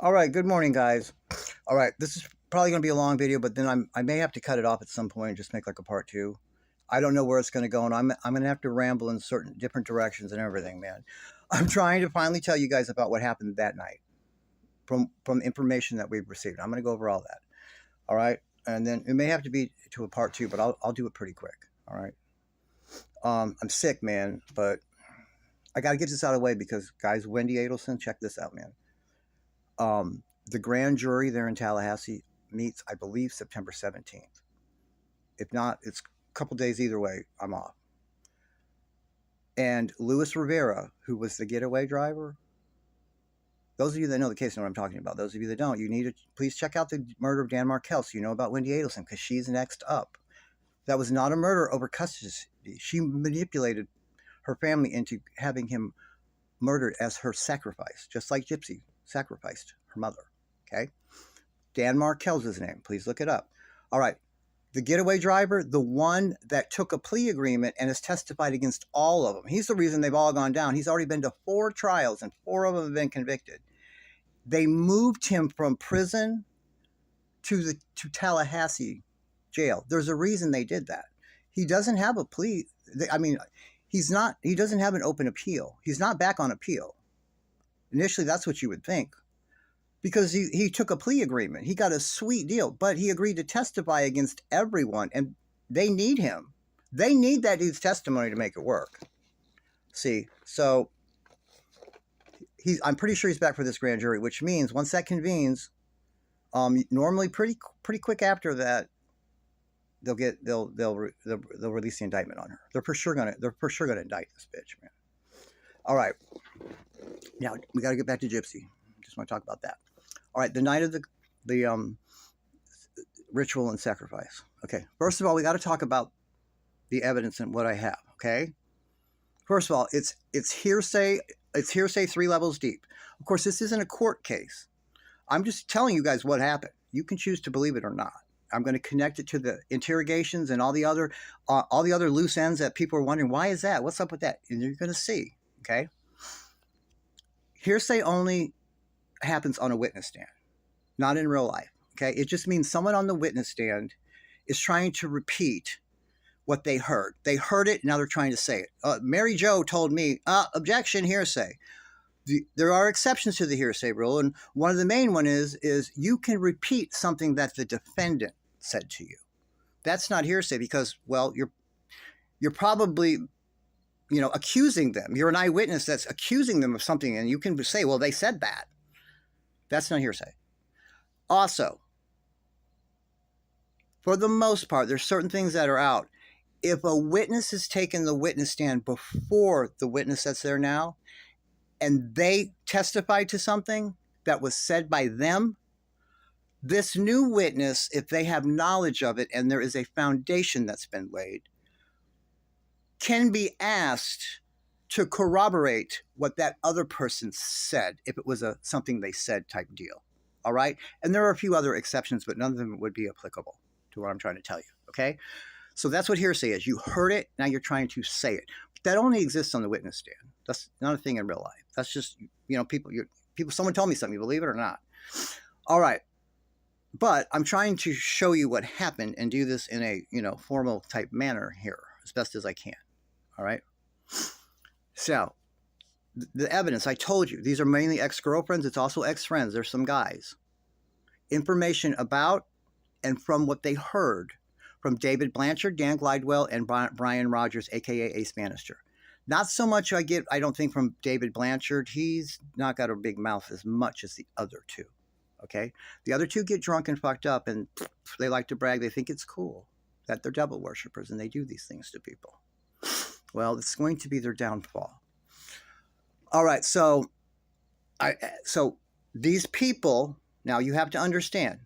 All right, good morning, guys. All right, this is probably going to be a long video, but then I may have to cut it off at some point and just make like a part two. I don't know where it's going to go, and I'm going to have to ramble in certain different directions and everything, man. I'm trying to finally tell you guys about what happened that night from information that we've received. I'm going to go over all that. All right, and then it may have to be to a part two, but I'll do it pretty quick. All right. I'm sick, man, but I got to get this out of the way because, guys, Wendy Adelson, check this out, man. The grand jury there in Tallahassee meets, I believe, September 17th. If not, it's a couple days either way. I'm off. And Luis Rivera, who was the getaway driver, those of you that know the case know what I'm talking about. Those of you that don't, you need to please check out the murder of Dan Markel so you know about Wendy Adelson because she's next up. That was not a murder over custody. She manipulated her family into having him murdered as her sacrifice, just like Gypsy sacrificed her mother. Okay? Dan Markel's his name. Please look it up. All right. The getaway driver, the one that took a plea agreement and has testified against all of them. He's the reason they've all gone down. He's already been to 4 trials and 4 of them have been convicted. They moved him from prison to Tallahassee jail. There's a reason they did that. He doesn't have a plea. He doesn't have an open appeal. He's not back on appeal. Initially, that's what you would think. Because he took a plea agreement. He got a sweet deal, but he agreed to testify against everyone, and they need him. They need that dude's testimony to make it work. See, so I'm pretty sure he's back for this grand jury, which means once that convenes, normally pretty quick after that, they'll release the indictment on her. They're for sure gonna indict this bitch, man. All right, now we got to get back to Gypsy. Just want to talk about that. All right, the night of the ritual and sacrifice. Okay, first of all, we got to talk about the evidence and what I have. Okay, first of all, it's hearsay. It's hearsay 3 levels deep. Of course, this isn't a court case. I'm just telling you guys what happened. You can choose to believe it or not. I'm going to connect it to the interrogations and all the other loose ends that people are wondering, why is that? What's up with that? And you're going to see. Okay, hearsay only happens on a witness stand, not in real life. Okay, it just means someone on the witness stand is trying to repeat what they heard. They heard it, now they're trying to say it. Mary Jo told me, objection, hearsay. There are exceptions to the hearsay rule, and one of the main one is you can repeat something that the defendant said to you. That's not hearsay because, well, you're probably accusing them. You're an eyewitness that's accusing them of something, and you can say, well, they said that. That's not hearsay. Also, for the most part, there's certain things that are out. If a witness has taken the witness stand before the witness that's there now, and they testified to something that was said by them, this new witness, if they have knowledge of it and there is a foundation that's been laid, can be asked to corroborate what that other person said, if it was something they said type deal. All right? And there are a few other exceptions, but none of them would be applicable to what I'm trying to tell you. Okay? So that's what hearsay is. You heard it, now you're trying to say it. That only exists on the witness stand. That's not a thing in real life. That's just, people, someone told me something, you believe it or not. All right. But I'm trying to show you what happened and do this in a, formal type manner here as best as I can. All right? So, the evidence, I told you, these are mainly ex-girlfriends. It's also ex-friends. There's some guys. Information about and from what they heard from David Blanchard, Dan Glidewell, and Brian Rogers, a.k.a. Ace Bannister. Not so much I don't think, from David Blanchard. He's not got a big mouth as much as the other two. Okay? The other two get drunk and fucked up, and they like to brag. They think it's cool that they're devil worshippers, and they do these things to people. Well, it's going to be their downfall. All right, so these people, now you have to understand,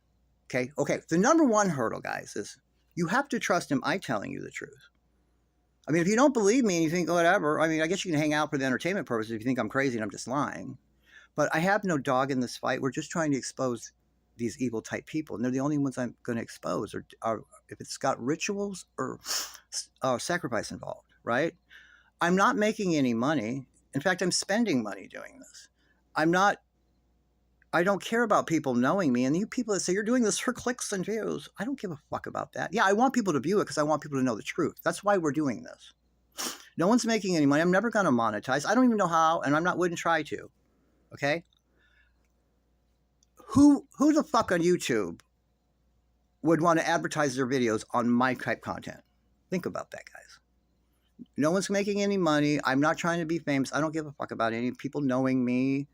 okay, the number one hurdle, guys, is you have to trust am I telling you the truth. I mean, if you don't believe me and you think, whatever, I mean, I guess you can hang out for the entertainment purposes if you think I'm crazy and I'm just lying. But I have no dog in this fight. We're just trying to expose these evil type people, and they're the only ones I'm going to expose, or if it's got rituals or sacrifice involved, right? I'm not making any money. In fact, I'm spending money doing this. I'm not I don't care about people knowing me. And you people that say you're doing this for clicks and views, I don't give a fuck about that. Yeah, I want people to view it because I want people to know the truth. That's why we're doing this. No one's making any money. I'm never going to monetize. I don't even know how, and wouldn't try to. Okay? Who the fuck on YouTube would want to advertise their videos on my type content? Think about that, guys. No one's making any money. I'm not trying to be famous. I don't give a fuck about any people knowing me.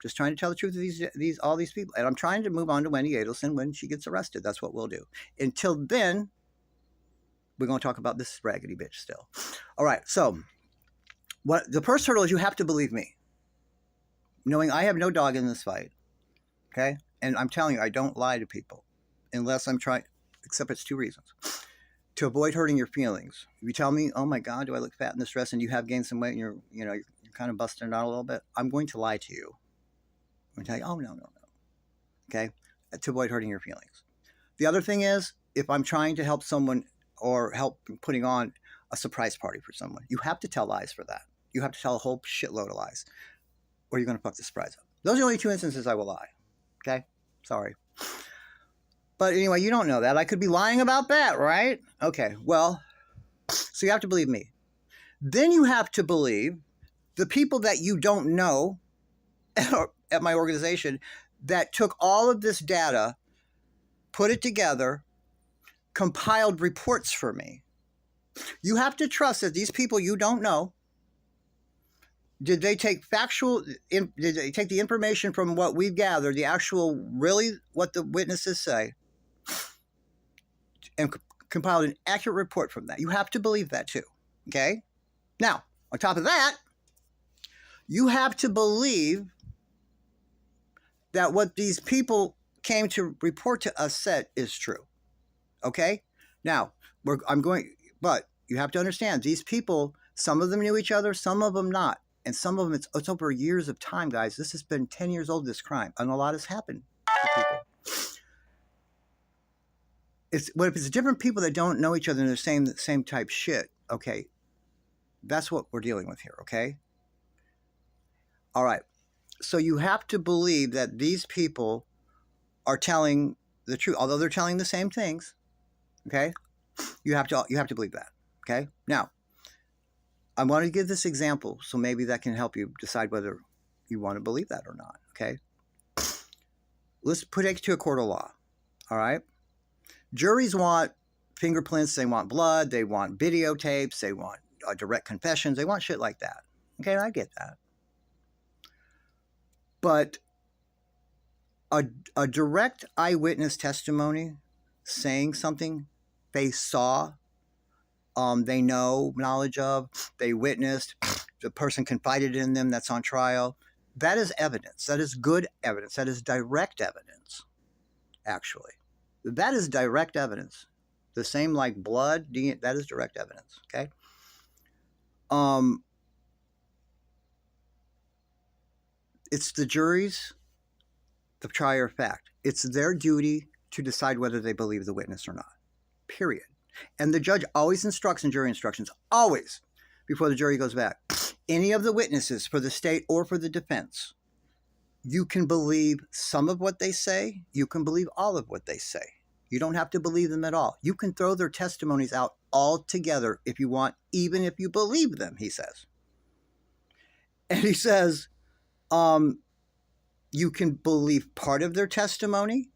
Just trying to tell the truth of all these people. And I'm trying to move on to Wendy Adelson when she gets arrested. That's what we'll do. Until then, we're going to talk about this raggedy bitch still. All right. So what the first hurdle is, you have to believe me. Knowing I have no dog in this fight. Okay? And I'm telling you, I don't lie to people. Unless I'm trying, except it's two reasons. To avoid hurting your feelings. If you tell me, oh my God, do I look fat in this dress, and you have gained some weight and you're kind of busting it out a little bit, I'm going to lie to you. I'm going to tell you, oh, no. Okay? To avoid hurting your feelings. The other thing is, if I'm trying to help someone or help putting on a surprise party for someone, you have to tell lies for that. You have to tell a whole shitload of lies, or you're going to fuck the surprise up. Those are the only two instances I will lie. Okay? Sorry. But anyway, you don't know that. I could be lying about that, right? Okay, well, so you have to believe me. Then you have to believe the people that you don't know at my organization that took all of this data, put it together, compiled reports for me. You have to trust that these people you don't know, did they take did they take the information from what we've gathered, the actual, really what the witnesses say, and compiled an accurate report from that. You have to believe that too, okay? Now, on top of that, you have to believe that what these people came to report to us said is true, okay? Now, but you have to understand, these people, some of them knew each other, some of them not. And some of them, it's over years of time, guys. This has been 10 years old, this crime, and a lot has happened to people. If it's different people that don't know each other and they're the same type shit, okay, that's what we're dealing with here, okay? All right. So you have to believe that these people are telling the truth, although they're telling the same things, okay? You have to believe that, okay? Now, I want to give this example, so maybe that can help you decide whether you want to believe that or not, okay? Let's put it to a court of law, all right? Juries want fingerprints, they want blood, they want videotapes, they want direct confessions, they want shit like that. Okay, I get that. But a direct eyewitness testimony saying something they saw, they know knowledge of, they witnessed, the person confided in them that's on trial, that is evidence. That is good evidence. That is direct evidence, actually. That is direct evidence. The same like blood, that is direct evidence, okay? It's the jury's, the trier of fact. It's their duty to decide whether they believe the witness or not, period. And the judge always instructs in jury instructions, always, before the jury goes back, any of the witnesses for the state or for the defense, you can believe some of what they say, you can believe all of what they say. You don't have to believe them at all. You can throw their testimonies out altogether if you want, even if you believe them, he says. And he says, you can believe part of their testimony,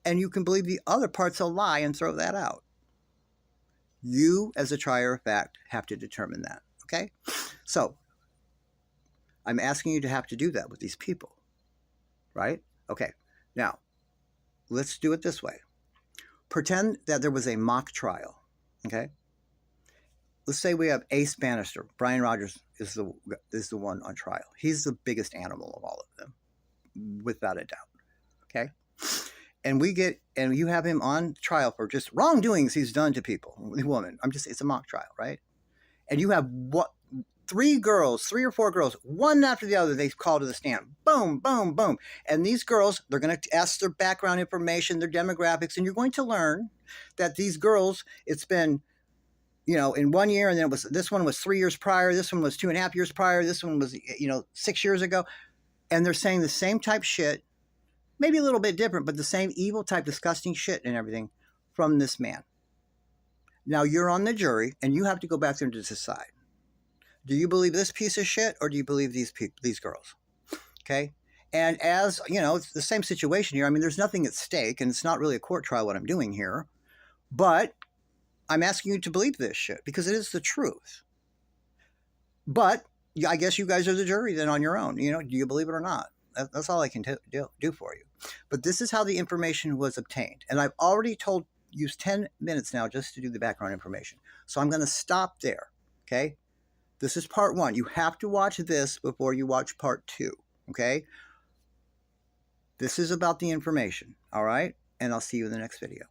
and you can believe the other part's a lie and throw that out. You, as a trier of fact, have to determine that, okay? So, I'm asking you to have to do that with these people, right? Okay, now, let's do it this way. Pretend that there was a mock trial, okay? Let's say we have Ace Bannister. Brian Rogers is the one on trial. He's the biggest animal of all of them, without a doubt, okay? And you have him on trial for just wrongdoings he's done to people, women. It's a mock trial, right? And you have three or four girls, one after the other, they call to the stand. Boom, boom, boom. And these girls, they're going to ask their background information, their demographics, and you're going to learn that these girls, it's been, in 1 year, and then this one was 3 years prior, this one was 2.5 years prior, this one was, 6 years ago. And they're saying the same type shit, maybe a little bit different, but the same evil type, disgusting shit and everything from this man. Now you're on the jury, and you have to go back there to decide. Do you believe this piece of shit, or do you believe these girls? Okay. And as you know, it's the same situation here. I mean, there's nothing at stake, and it's not really a court trial what I'm doing here. But I'm asking you to believe this shit because it is the truth. But I guess you guys are the jury then on your own. You know, do you believe it or not? That's all I can do for you. But this is how the information was obtained. And I've already used 10 minutes now just to do the background information. So I'm going to stop there. Okay. This is part 1. You have to watch this before you watch part 2. Okay. This is about the information. All right. And I'll see you in the next video.